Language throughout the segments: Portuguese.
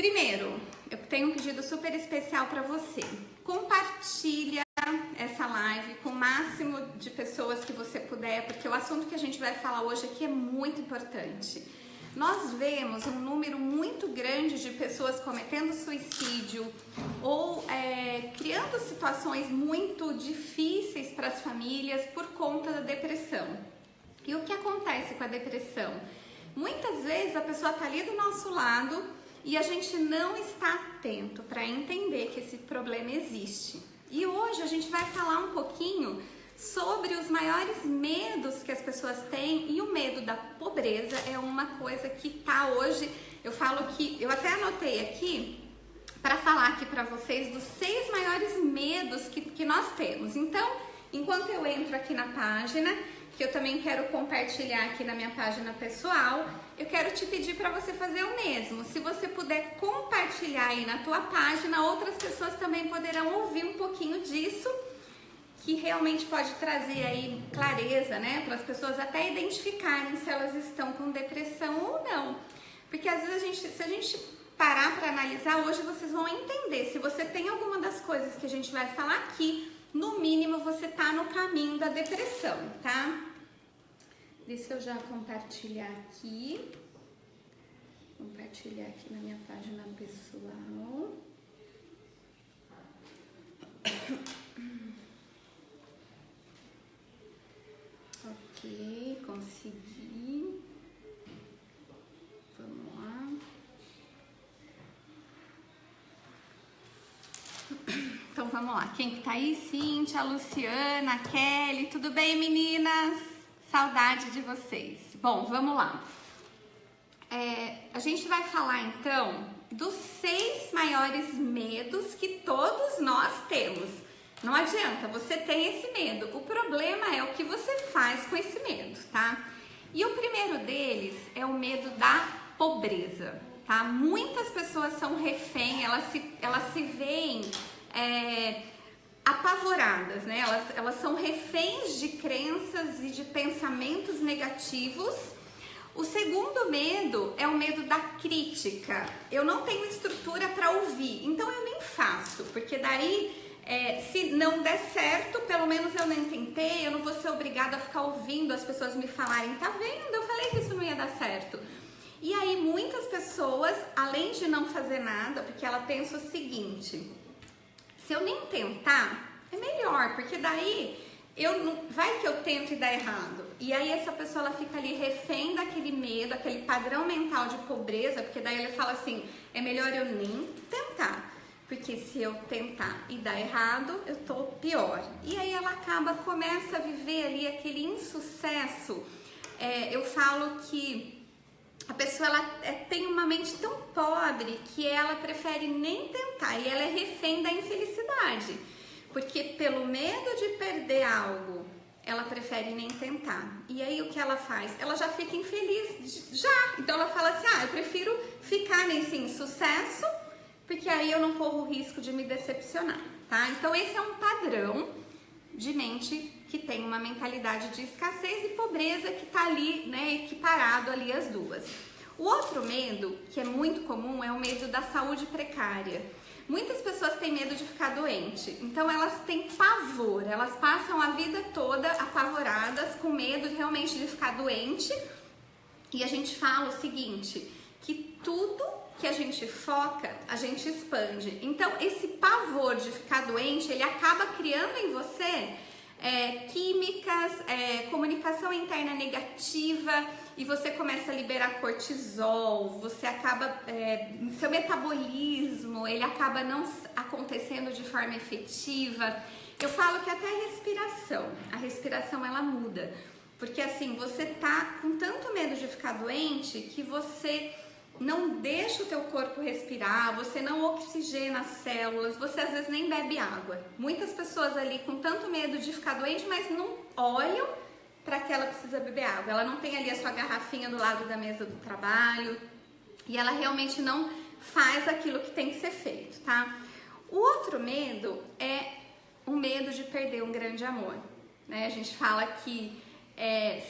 Primeiro, eu tenho um pedido super especial para você. Compartilha essa live com o máximo de pessoas que você puder, porque o assunto que a gente vai falar hoje aqui é muito importante. Nós vemos um número muito grande de pessoas cometendo suicídio ou criando situações muito difíceis para as famílias por conta da depressão. E o que acontece com a depressão? Muitas vezes a pessoa está ali do nosso lado e a gente não está atento para entender que esse problema existe. E hoje a gente vai falar um pouquinho sobre os maiores medos que as pessoas têm, e o medo da pobreza é uma coisa que tá hoje, eu até anotei aqui para falar aqui para vocês dos 6 maiores medos que nós temos. Então, enquanto eu entro aqui na página, que eu também quero compartilhar aqui na minha página pessoal, eu quero te pedir para você fazer o mesmo. Se você puder compartilhar aí na tua página, outras pessoas também poderão ouvir um pouquinho disso, que realmente pode trazer aí clareza, né, para as pessoas até identificarem se elas estão com depressão ou não. Porque às vezes se a gente parar para analisar, hoje vocês vão entender se você tem alguma das coisas que a gente vai falar aqui, no mínimo você tá no caminho da depressão, tá? Deixa eu já compartilhar aqui. Compartilhar aqui na minha página pessoal. Ok, consegui. Vamos lá. Então vamos lá. Quem que tá aí? Cíntia, Luciana, Kelly. Tudo bem, meninas? Saudade de vocês. Bom, vamos lá. A gente vai falar então dos 6 maiores medos que todos nós temos. Não adianta, você tem esse medo. O problema é o que você faz com esse medo, tá? E o primeiro deles é o medo da pobreza, tá? Muitas pessoas são refém, elas se veem apavoradas, né? Elas são reféns de crenças e de pensamentos negativos. O segundo medo é o medo da crítica. Eu não tenho estrutura para ouvir, então eu nem faço, porque daí se não der certo, pelo menos eu nem tentei, eu não vou ser obrigada a ficar ouvindo as pessoas me falarem, tá vendo? Eu falei que isso não ia dar certo. E aí muitas pessoas, além de não fazer nada, porque ela pensa o seguinte: se eu nem tentar, é melhor, porque daí vai que eu tento e dá errado. E aí essa pessoa ela fica ali refém daquele medo, aquele padrão mental de pobreza, porque daí ele fala assim, é melhor eu nem tentar, porque se eu tentar e dar errado, eu tô pior. E aí ela começa a viver ali aquele insucesso. Eu falo que a pessoa tem uma mente tão pobre que ela prefere nem tentar, e ela é refém da infelicidade, porque pelo medo de perder algo, ela prefere nem tentar. E aí o que ela faz? Ela já fica infeliz, já. Então ela fala assim, eu prefiro ficar nesse insucesso, porque aí eu não corro o risco de me decepcionar, tá? Então esse é um padrão de mente que tem uma mentalidade de escassez e pobreza que tá ali, né, equiparado ali as duas. O outro medo, que é muito comum, é o medo da saúde precária. Muitas pessoas têm medo de ficar doente, então elas têm pavor, elas passam a vida toda apavoradas, com medo realmente de ficar doente. E a gente fala o seguinte, que tudo que a gente foca, a gente expande. Então esse pavor de ficar doente, ele acaba criando em você químicas, comunicação interna negativa, e você começa a liberar cortisol, você acaba, seu metabolismo, ele acaba não acontecendo de forma efetiva. Eu falo que até a respiração ela muda, porque assim, você tá com tanto medo de ficar doente que você não deixa o teu corpo respirar, você não oxigena as células, você às vezes nem bebe água. Muitas pessoas ali com tanto medo de ficar doente, mas não olham para que ela precisa beber água. Ela não tem ali a sua garrafinha do lado da mesa do trabalho e ela realmente não faz aquilo que tem que ser feito, tá? O outro medo é o medo de perder um grande amor, né? A gente fala que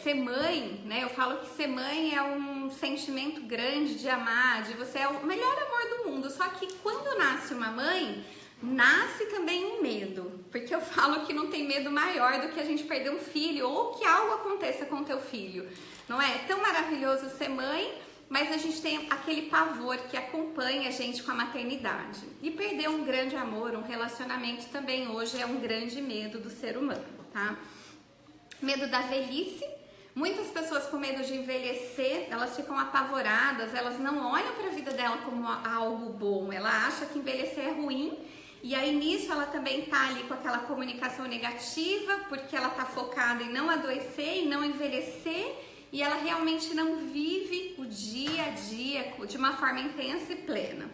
ser mãe, né? Eu falo que ser mãe é um sentimento grande de amar, de você é o melhor amor do mundo, Só que quando nasce uma mãe, nasce também um medo, porque eu falo que não tem medo maior do que a gente perder um filho ou que algo aconteça com o teu filho. Não é tão maravilhoso ser mãe, mas a gente tem aquele pavor que acompanha a gente com a maternidade. E perder um grande amor, um relacionamento também hoje é um grande medo do ser humano, tá? Medo da velhice. Muitas pessoas com medo de envelhecer, elas ficam apavoradas, elas não olham para a vida dela como algo bom, ela acha que envelhecer é ruim, e aí nisso ela também tá ali com aquela comunicação negativa, porque ela tá focada em não adoecer e não envelhecer, e ela realmente não vive o dia a dia de uma forma intensa e plena.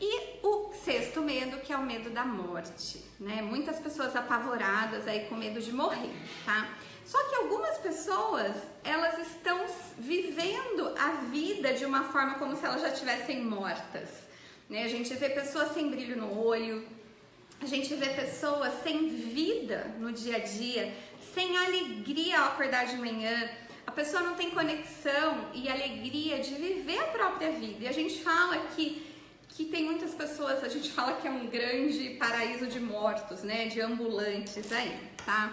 E o sexto medo, que é o medo da morte, né? Muitas pessoas apavoradas aí com medo de morrer, tá? Só que algumas pessoas, elas estão vivendo a vida de uma forma como se elas já estivessem mortas, né? A gente vê pessoas sem brilho no olho, a gente vê pessoas sem vida no dia a dia, sem alegria ao acordar de manhã. A pessoa não tem conexão e alegria de viver a própria vida. E a gente fala que tem muitas pessoas, a gente fala que é um grande paraíso de mortos, né? De ambulantes aí, tá?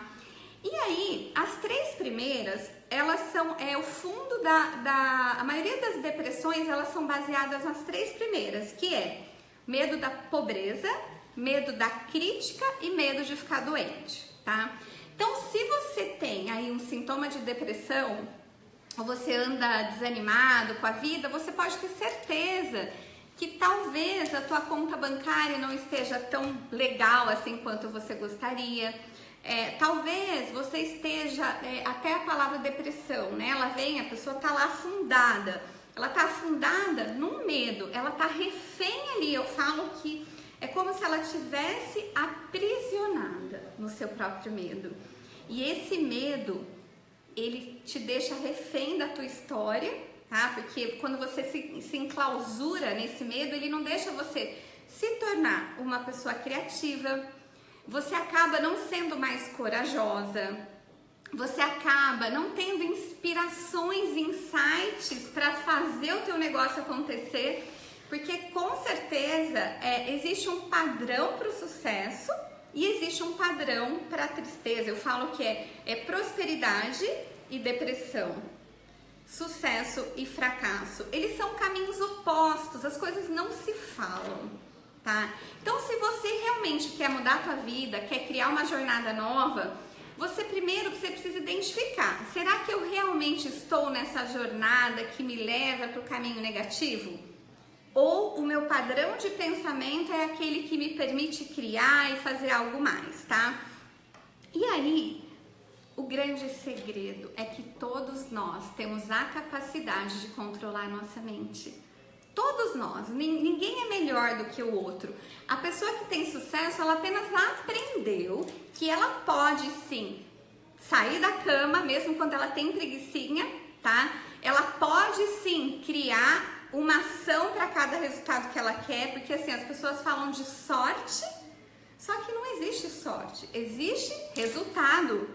E aí, as três primeiras, elas são, o fundo a maioria das depressões, elas são baseadas nas três primeiras, que é medo da pobreza, medo da crítica e medo de ficar doente, tá? Então, se você tem aí um sintoma de depressão, ou você anda desanimado com a vida, você pode ter certeza que talvez a tua conta bancária não esteja tão legal assim quanto você gostaria. Talvez você esteja, até a palavra depressão, né? Ela vem, a pessoa tá lá afundada, ela tá afundada num medo, ela tá refém ali, eu falo que é como se ela tivesse aprisionada no seu próprio medo. E esse medo, ele te deixa refém da tua história, tá? Porque quando você se enclausura nesse medo, ele não deixa você se tornar uma pessoa criativa. Você acaba não sendo mais corajosa, você acaba não tendo inspirações, insights para fazer o teu negócio acontecer, porque com certeza existe um padrão para o sucesso e existe um padrão para a tristeza. Eu falo que é prosperidade e depressão, sucesso e fracasso. Eles são caminhos opostos, as coisas não se falam. Tá? Então, se você realmente quer mudar a tua vida, quer criar uma jornada nova, você precisa identificar, será que eu realmente estou nessa jornada que me leva para o caminho negativo? Ou o meu padrão de pensamento é aquele que me permite criar e fazer algo mais, tá? E aí, o grande segredo é que todos nós temos a capacidade de controlar a nossa mente. Todos nós, ninguém é melhor do que o outro. A pessoa que tem sucesso, ela apenas aprendeu que ela pode sim sair da cama, mesmo quando ela tem preguicinha, tá? Ela pode sim criar uma ação para cada resultado que ela quer, porque assim, as pessoas falam de sorte, só que não existe sorte, existe resultado.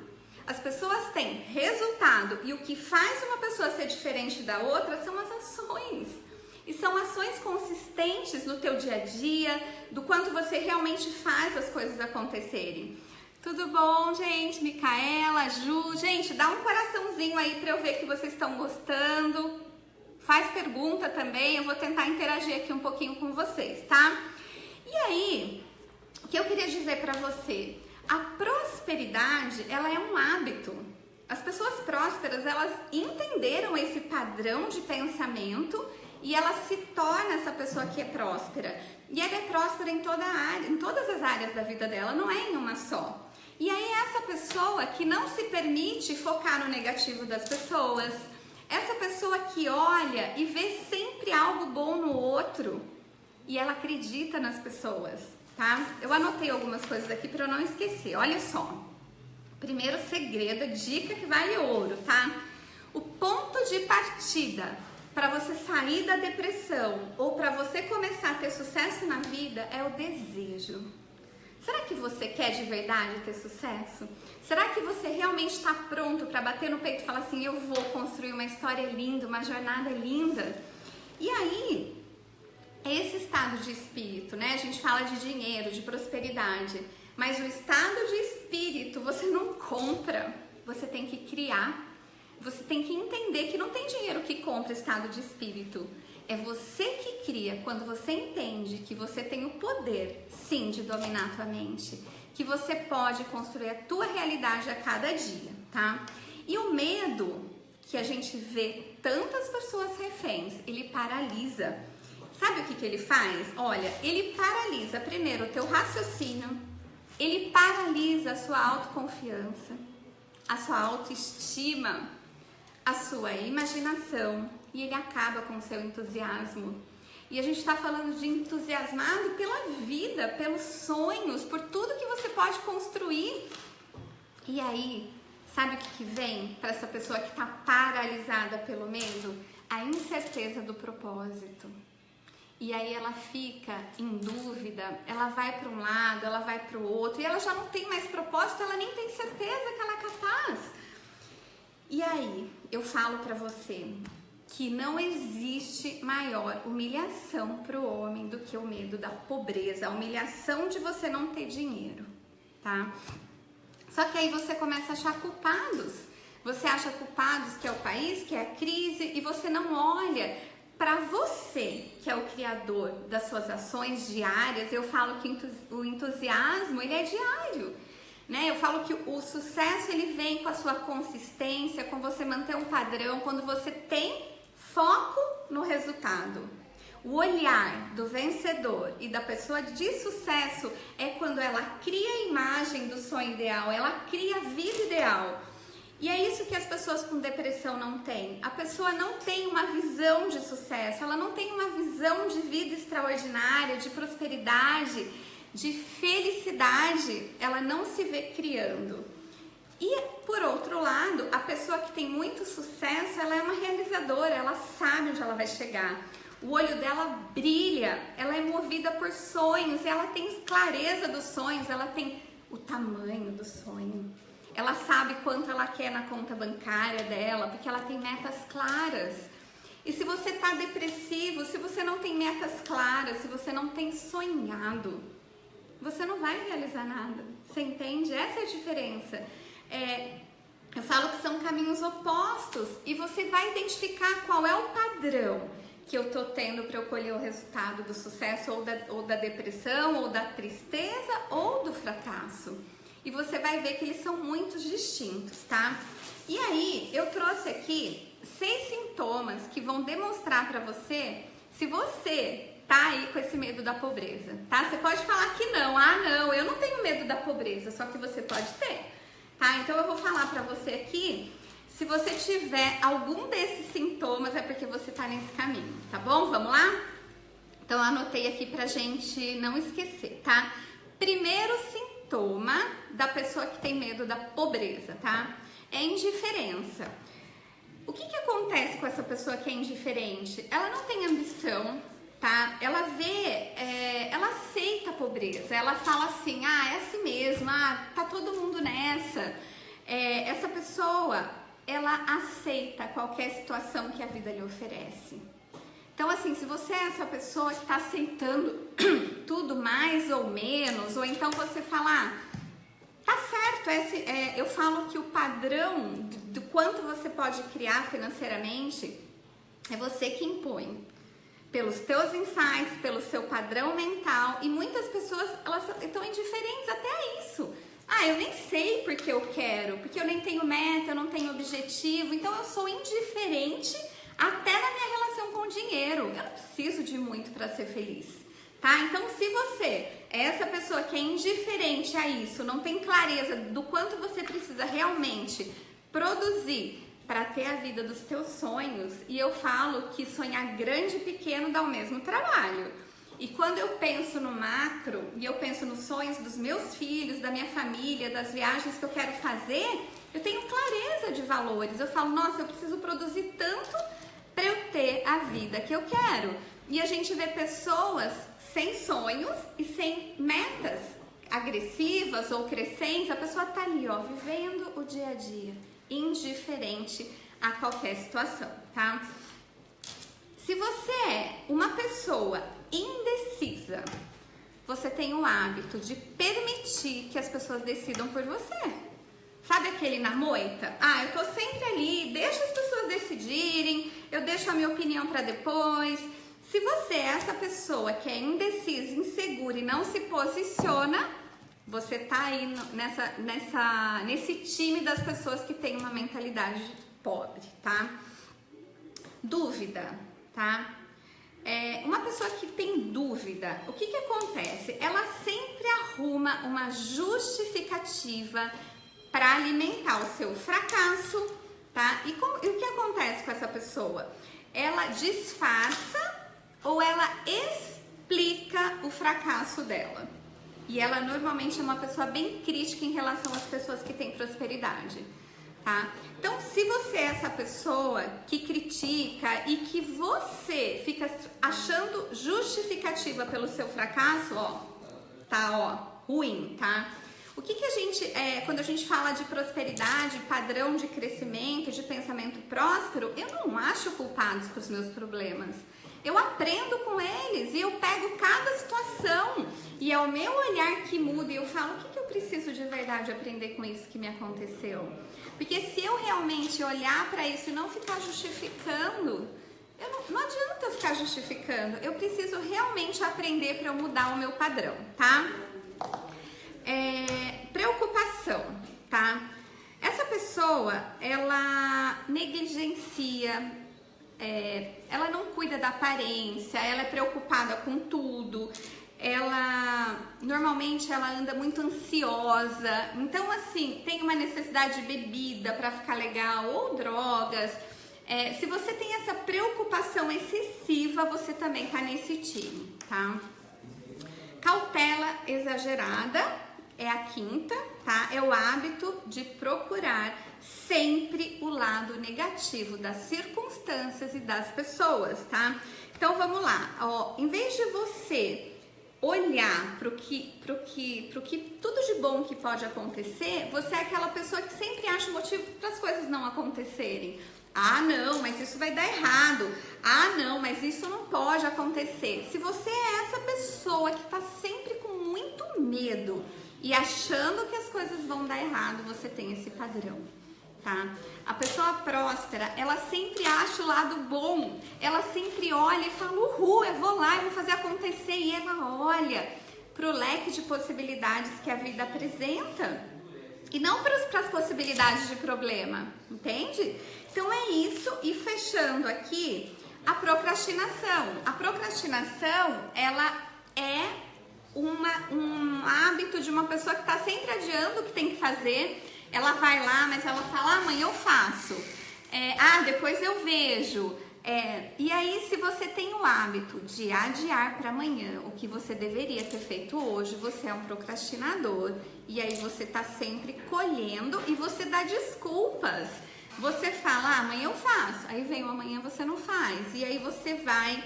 As pessoas têm resultado e o que faz uma pessoa ser diferente da outra são as ações. E são ações consistentes no teu dia a dia, do quanto você realmente faz as coisas acontecerem. Tudo bom, gente? Micaela, Ju, gente, dá um coraçãozinho aí para eu ver que vocês estão gostando. Faz pergunta também, eu vou tentar interagir aqui um pouquinho com vocês, tá? E aí, o que eu queria dizer para você? A prosperidade, ela é um hábito. As pessoas prósperas, elas entenderam esse padrão de pensamento e ela se torna essa pessoa que é próspera. E ela é próspera em toda a área, em todas as áreas da vida dela, não é em uma só. E aí essa pessoa que não se permite focar no negativo das pessoas, essa pessoa que olha e vê sempre algo bom no outro e ela acredita nas pessoas, tá? Eu anotei algumas coisas aqui para eu não esquecer. Olha só. Primeiro segredo, dica que vale ouro, tá? O ponto de partida para você sair da depressão ou para você começar a ter sucesso na vida é o desejo. Será que você quer de verdade ter sucesso? Será que você realmente está pronto para bater no peito e falar assim, eu vou construir uma história linda, uma jornada linda? E aí, é esse estado de espírito, né? A gente fala de dinheiro, de prosperidade, mas o estado de espírito você não compra, você tem que criar. Você tem que entender que não tem dinheiro que compra estado de espírito. É você que cria. Quando você entende que você tem o poder, sim, de dominar a tua mente, que você pode construir a tua realidade a cada dia, tá? E o medo, que a gente vê tantas pessoas reféns, ele paralisa. Sabe o que ele faz? Olha, ele paralisa primeiro o teu raciocínio, ele paralisa a sua autoconfiança, a sua autoestima, a sua imaginação, e ele acaba com o seu entusiasmo. E a gente está falando de entusiasmado pela vida, pelos sonhos, por tudo que você pode construir. E aí, sabe o que vem para essa pessoa que está paralisada pelo medo? A incerteza do propósito. E aí ela fica em dúvida, ela vai para um lado, ela vai para o outro, e ela já não tem mais propósito, ela nem tem certeza que ela é capaz. E aí, eu falo para você que não existe maior humilhação para o homem do que o medo da pobreza, a humilhação de você não ter dinheiro, tá? Só que aí você começa a achar culpados. Você acha culpados que é o país, que é a crise, e você não olha para você, que é o criador das suas ações diárias. Eu falo que o entusiasmo, ele é diário. Né? Eu falo que o sucesso ele vem com a sua consistência, com você manter um padrão, quando você tem foco no resultado. O olhar do vencedor e da pessoa de sucesso é quando ela cria a imagem do sonho ideal, ela cria a vida ideal. E é isso que as pessoas com depressão não têm. A pessoa não tem uma visão de sucesso, ela não tem uma visão de vida extraordinária, de prosperidade, de felicidade, ela não se vê criando. E por outro lado, a pessoa que tem muito sucesso, ela é uma realizadora, ela sabe onde ela vai chegar. O olho dela brilha, ela é movida por sonhos, ela tem clareza dos sonhos, ela tem o tamanho do sonho. Ela sabe quanto ela quer na conta bancária dela, porque ela tem metas claras. E se você está depressivo, se você não tem metas claras, se você não tem sonhado, você não vai realizar nada, você entende? Essa é a diferença. Eu falo que são caminhos opostos e você vai identificar qual é o padrão que eu tô tendo para eu colher o resultado do sucesso ou da depressão, ou da tristeza, ou do fracasso. E você vai ver que eles são muito distintos, tá? E aí, eu trouxe aqui 6 sintomas que vão demonstrar para você se você tá aí com esse medo da pobreza, tá? Você pode falar que não, não, eu não tenho medo da pobreza, só que você pode ter, tá? Então eu vou falar pra você aqui, se você tiver algum desses sintomas é porque você tá nesse caminho, tá bom? Vamos lá? Então eu anotei aqui pra gente não esquecer, tá? Primeiro sintoma da pessoa que tem medo da pobreza, tá? É indiferença. O que acontece com essa pessoa que é indiferente? Ela não tem ambição, tá? Ela vê, ela aceita a pobreza, ela fala assim, é assim mesmo, tá todo mundo nessa. Essa pessoa, ela aceita qualquer situação que a vida lhe oferece. Então, assim, se você é essa pessoa que tá aceitando tudo mais ou menos, ou então você fala, tá certo, eu falo que o padrão do quanto você pode criar financeiramente é você que impõe. Pelos teus insights, pelo seu padrão mental, e muitas pessoas, elas estão indiferentes até a isso. Eu nem sei porque eu quero, porque eu nem tenho meta, eu não tenho objetivo, então eu sou indiferente até na minha relação com o dinheiro. Eu não preciso de muito para ser feliz, tá? Então, se você é essa pessoa que é indiferente a isso, não tem clareza do quanto você precisa realmente produzir para ter a vida dos teus sonhos, e eu falo que sonhar grande e pequeno dá o mesmo trabalho. E quando eu penso no macro, e eu penso nos sonhos dos meus filhos, da minha família, das viagens que eu quero fazer, eu tenho clareza de valores. Eu falo, nossa, eu preciso produzir tanto para eu ter a vida que eu quero. E a gente vê pessoas sem sonhos e sem metas agressivas ou crescentes, a pessoa tá ali, vivendo o dia a dia, indiferente a qualquer situação, tá? Se você é uma pessoa indecisa, você tem o hábito de permitir que as pessoas decidam por você. Sabe aquele na moita? Eu tô sempre ali, deixa as pessoas decidirem, eu deixo a minha opinião para depois. Se você é essa pessoa que é indecisa, insegura e não se posiciona, você tá aí nesse time das pessoas que tem uma mentalidade pobre, tá? Dúvida, tá? Uma pessoa que tem dúvida, o que acontece? Ela sempre arruma uma justificativa para alimentar o seu fracasso, tá? E o que acontece com essa pessoa? Ela disfarça ou ela explica o fracasso dela. E ela normalmente é uma pessoa bem crítica em relação às pessoas que têm prosperidade, tá? Então, se você é essa pessoa que critica e que você fica achando justificativa pelo seu fracasso, ruim, tá? O que a gente, quando a gente fala de prosperidade, padrão de crescimento, de pensamento próspero, eu não acho culpados com os meus problemas. Eu aprendo com eles e eu pego cada situação e é o meu olhar que muda e eu falo, o que eu preciso de verdade aprender com isso que me aconteceu? Porque se eu realmente olhar para isso e não ficar justificando, não adianta eu ficar justificando, eu preciso realmente aprender para eu mudar o meu padrão, tá? Preocupação, tá? Essa pessoa, ela negligencia, ela não cuida da aparência, ela é preocupada com tudo, normalmente ela anda muito ansiosa, então assim, tem uma necessidade de bebida para ficar legal ou drogas. Se você tem essa preocupação excessiva, você também tá nesse time, tá? Cautela exagerada é a quinta, tá? É o hábito de procurar sempre o lado negativo das circunstâncias e das pessoas, tá? Então vamos lá, em vez de você olhar pro que tudo de bom que pode acontecer, você é aquela pessoa que sempre acha motivo para as coisas não acontecerem. Não, mas isso vai dar errado. Não, mas isso não pode acontecer. Se você é essa pessoa que tá sempre com muito medo e achando que as coisas vão dar errado, você tem esse padrão, tá? A pessoa próspera, ela sempre acha o lado bom, ela sempre olha e fala, uhul, eu vou lá, eu vou fazer acontecer, e ela olha pro leque de possibilidades que a vida apresenta e não para as possibilidades de problema, entende? Então é isso, e fechando aqui, a procrastinação. A procrastinação, ela é um hábito de uma pessoa que está sempre adiando o que tem que fazer. Ela vai lá, mas ela fala, amanhã eu faço, depois eu vejo. E aí, se você tem o hábito de adiar para amanhã o que você deveria ter feito hoje, você é um procrastinador. E aí você está sempre colhendo e você dá desculpas. Você fala, amanhã eu faço, aí vem o amanhã você não faz. E aí você vai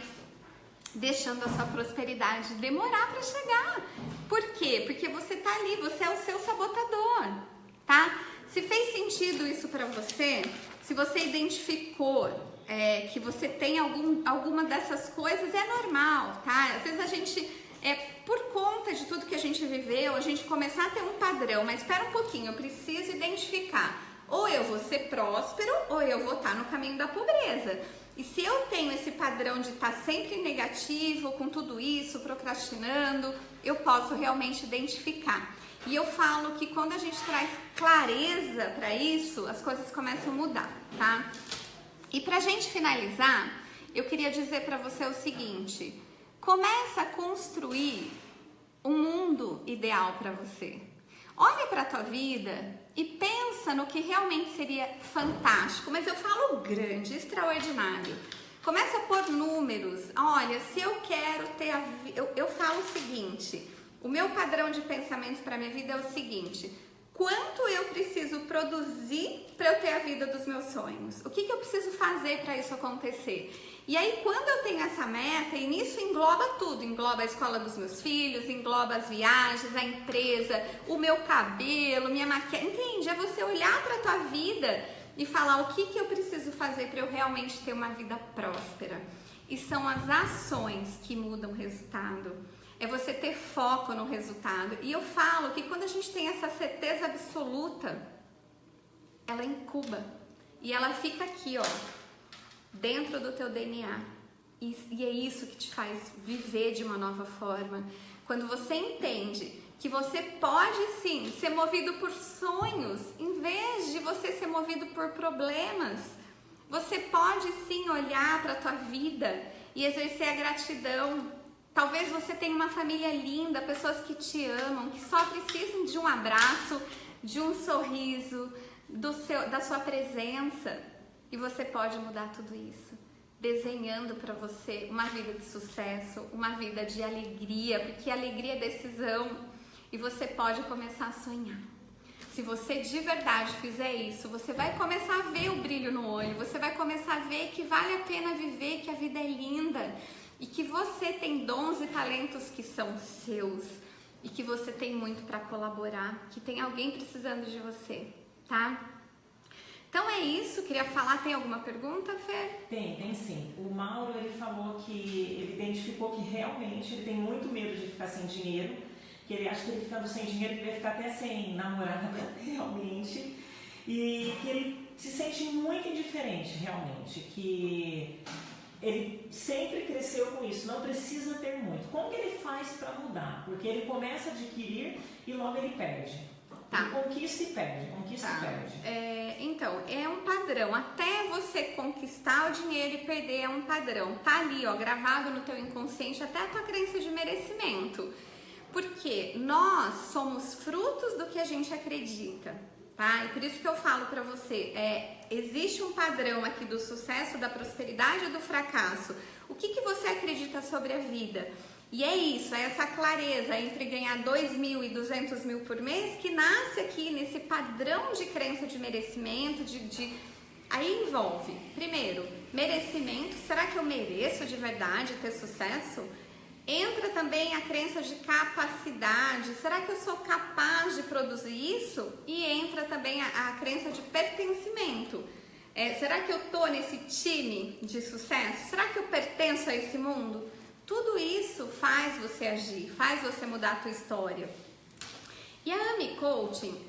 deixando a sua prosperidade demorar para chegar. Por quê? Porque você tá ali, você é o seu sabotador, tá? Se fez sentido isso para você, se você identificou que você tem alguma dessas coisas, é normal, tá? Às vezes a gente, por conta de tudo que a gente viveu, a gente começar a ter um padrão, mas espera um pouquinho, eu preciso identificar. Ou eu vou ser próspero, ou eu vou estar no caminho da pobreza. E se eu tenho esse padrão de estar sempre negativo com tudo isso, procrastinando, eu posso realmente identificar. E eu falo que quando a gente traz clareza para isso, as coisas começam a mudar, tá? E pra gente finalizar, eu queria dizer para você o seguinte: começa a construir um mundo ideal para você. Olha para a tua vida e pensa no que realmente seria fantástico, mas eu falo grande, extraordinário. Começa a pôr números. Olha, se eu quero ter eu falo o seguinte, o meu padrão de pensamento para minha vida é o seguinte: quanto eu preciso produzir para eu ter a vida dos meus sonhos? O que eu preciso fazer para isso acontecer? E aí, quando eu tenho essa meta, e nisso engloba tudo, engloba a escola dos meus filhos, engloba as viagens, a empresa, o meu cabelo, minha maquiagem, entende? É você olhar para a tua vida e falar o que eu preciso fazer para eu realmente ter uma vida próspera. e são as ações que mudam o resultado. É você ter foco no resultado. E eu falo que quando a gente tem essa certeza absoluta, ela incuba e ela fica aqui, ó, dentro do teu DNA. E é isso que te faz viver de uma nova forma. Quando você entende que você pode sim ser movido por sonhos, em vez de você ser movido por problemas. Você pode sim olhar para a tua vida e exercer a gratidão. Talvez você tenha uma família linda, pessoas que te amam, que só precisam de um abraço, de um sorriso, da sua presença. E você pode mudar tudo isso, desenhando para você uma vida de sucesso, uma vida de alegria, porque alegria é decisão. E você pode começar a sonhar. Se você de verdade fizer isso, você vai começar a ver o brilho no olho, você vai começar a ver que vale a pena viver, que a vida é linda e que você tem dons e talentos que são seus e que você tem muito para colaborar, que tem alguém precisando de você, tá? Então é isso, queria falar, tem alguma pergunta, Fer? Tem sim. O Mauro, ele falou que ele identificou que realmente ele tem muito medo de ficar sem dinheiro, que ele acha que ele ficando sem dinheiro, ele vai ficar até sem namorada realmente, e que ele se sente muito indiferente realmente, que ele sempre cresceu com isso, não precisa ter muito. Como que ele faz para mudar? Porque ele começa a adquirir e logo ele perde. Tá. Ele conquista e perde, conquista e perde. Então, é um padrão. Até você conquistar o dinheiro e perder é um padrão. Tá ali, ó, gravado no teu inconsciente, até a tua crença de merecimento. Porque nós somos frutos do que a gente acredita, tá? E por isso que eu falo pra você, existe um padrão aqui do sucesso, da prosperidade e do fracasso. O que você acredita sobre a vida? E é isso, é essa clareza entre ganhar 2.000 e 200.000 por mês que nasce aqui nesse padrão de crença de merecimento, Aí envolve, primeiro, merecimento. Será que eu mereço de verdade ter sucesso? Entra também a crença de capacidade. Será que eu sou capaz de produzir isso? E entra também a crença de pertencimento. Será que eu tô nesse time de sucesso? Será que eu pertenço a esse mundo? Tudo isso faz você agir, faz você mudar a tua história. E a AMI Coaching,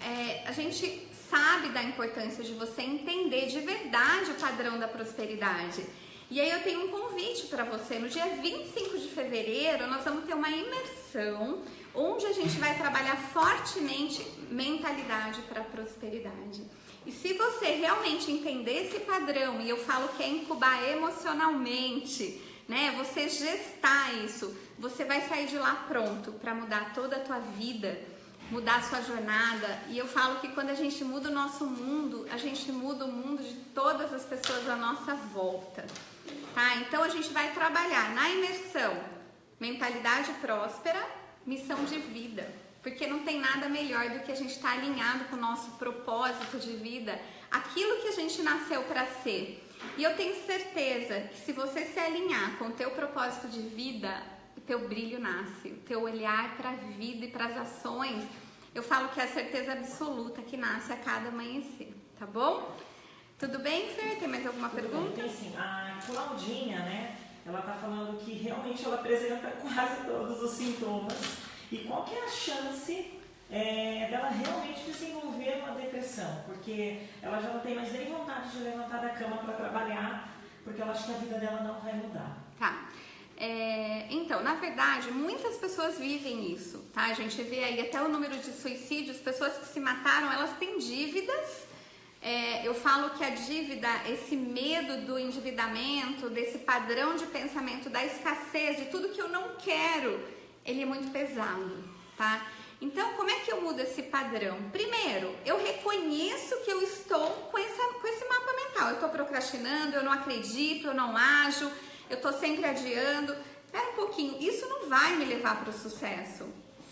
a gente sabe da importância de você entender de verdade o padrão da prosperidade. E aí eu tenho um convite para você. No dia 25 de fevereiro, nós vamos ter uma imersão onde a gente vai trabalhar fortemente mentalidade para prosperidade. E se você realmente entender esse padrão, e eu falo que é incubar emocionalmente, né? Você gestar isso, você vai sair de lá pronto para mudar toda a tua vida, mudar a sua jornada. E eu falo que quando a gente muda o nosso mundo, a gente muda o mundo de todas as pessoas à nossa volta. Tá? Então a gente vai trabalhar na imersão mentalidade próspera, missão de vida, porque não tem nada melhor do que a gente estar alinhado com o nosso propósito de vida, aquilo que a gente nasceu para ser. E eu tenho certeza que se você se alinhar com o teu propósito de vida, o teu brilho nasce, o teu olhar para a vida e para as ações, eu falo que é a certeza absoluta que nasce a cada amanhecer, tá bom? Tudo bem, Fer? Tem mais alguma pergunta? Tem sim. A Claudinha, né? Ela tá falando que realmente ela apresenta quase todos os sintomas. E qual que é a chance dela realmente desenvolver uma depressão? Porque ela já não tem mais nem vontade de levantar da cama para trabalhar, porque ela acha que a vida dela não vai mudar. Tá. Então, na verdade, muitas pessoas vivem isso, tá? A gente vê aí até o número de suicídios, pessoas que se mataram, elas têm dívidas. Eu falo que a dívida, esse medo do endividamento, desse padrão de pensamento, da escassez, de tudo que eu não quero, ele é muito pesado, tá? Então, como é que eu mudo esse padrão? Primeiro, eu reconheço que eu estou com esse mapa mental. Eu estou procrastinando, eu não acredito, eu não ajo, eu estou sempre adiando. Espera um pouquinho, isso não vai me levar para o sucesso.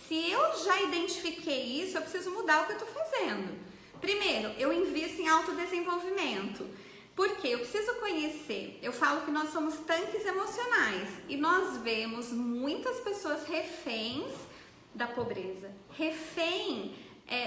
Se eu já identifiquei isso, eu preciso mudar o que eu estou fazendo. Primeiro, eu invisto em autodesenvolvimento. Por quê? Eu preciso conhecer. Eu falo que nós somos tanques emocionais e nós vemos muitas pessoas reféns da pobreza, refém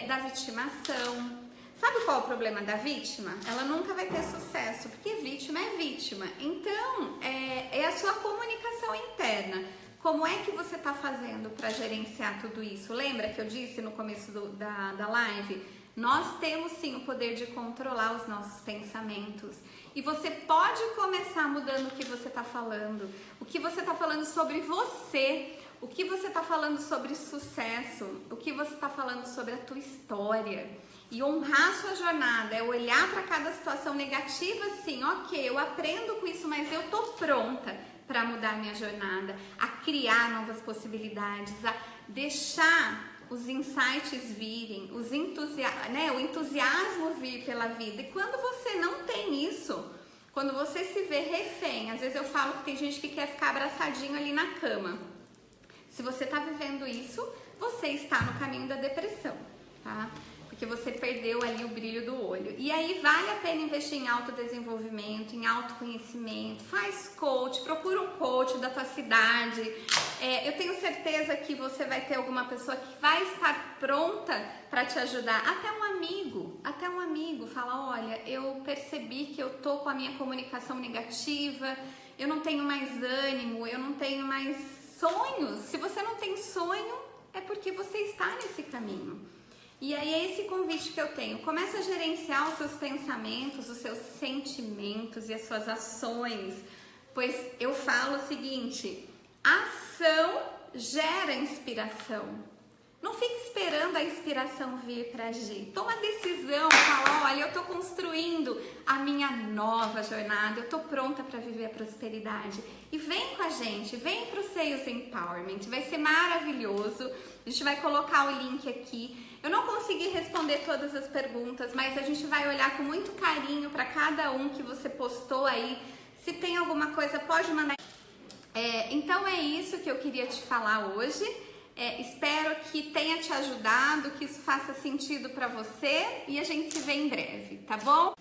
da vitimação. Sabe qual é o problema da vítima? Ela nunca vai ter sucesso, porque vítima é vítima. Então, é a sua comunicação interna. Como é que você está fazendo para gerenciar tudo isso? Lembra que eu disse no começo da live? Nós temos sim o poder de controlar os nossos pensamentos. E você pode começar mudando o que você está falando. O que você está falando sobre você. O que você está falando sobre sucesso. O que você está falando sobre a tua história. E honrar a sua jornada é olhar para cada situação negativa assim, ok, eu aprendo com isso, mas eu tô pronta para mudar minha jornada, a criar novas possibilidades, a deixar os insights virem, o entusiasmo vir pela vida. E quando você não tem isso, quando você se vê refém, às vezes eu falo que tem gente que quer ficar abraçadinho ali na cama. Se você está vivendo isso, você está no caminho da depressão, tá? Porque você perdeu ali o brilho do olho. E aí vale a pena investir em autodesenvolvimento, em autoconhecimento, faz coach, procura um coach da tua cidade. Eu tenho certeza que você vai ter alguma pessoa que vai estar pronta para te ajudar. Até um amigo fala, olha, eu percebi que eu tô com a minha comunicação negativa, eu não tenho mais ânimo, eu não tenho mais sonhos. Se você não tem sonho, é porque você está nesse caminho. E aí é esse convite que eu tenho. Comece a gerenciar os seus pensamentos, os seus sentimentos e as suas ações. Pois eu falo o seguinte, ação gera inspiração. Não fique esperando a inspiração vir para agir. Toma decisão, fala, olha, eu tô construindo a minha nova jornada, eu tô pronta para viver a prosperidade. E vem com a gente, vem pro Sales Empowerment, vai ser maravilhoso. A gente vai colocar o link aqui. Eu não consegui responder todas as perguntas, mas a gente vai olhar com muito carinho para cada um que você postou aí. Se tem alguma coisa, pode mandar. Então é isso que eu queria te falar hoje. Espero que tenha te ajudado, que isso faça sentido para você e a gente se vê em breve, tá bom?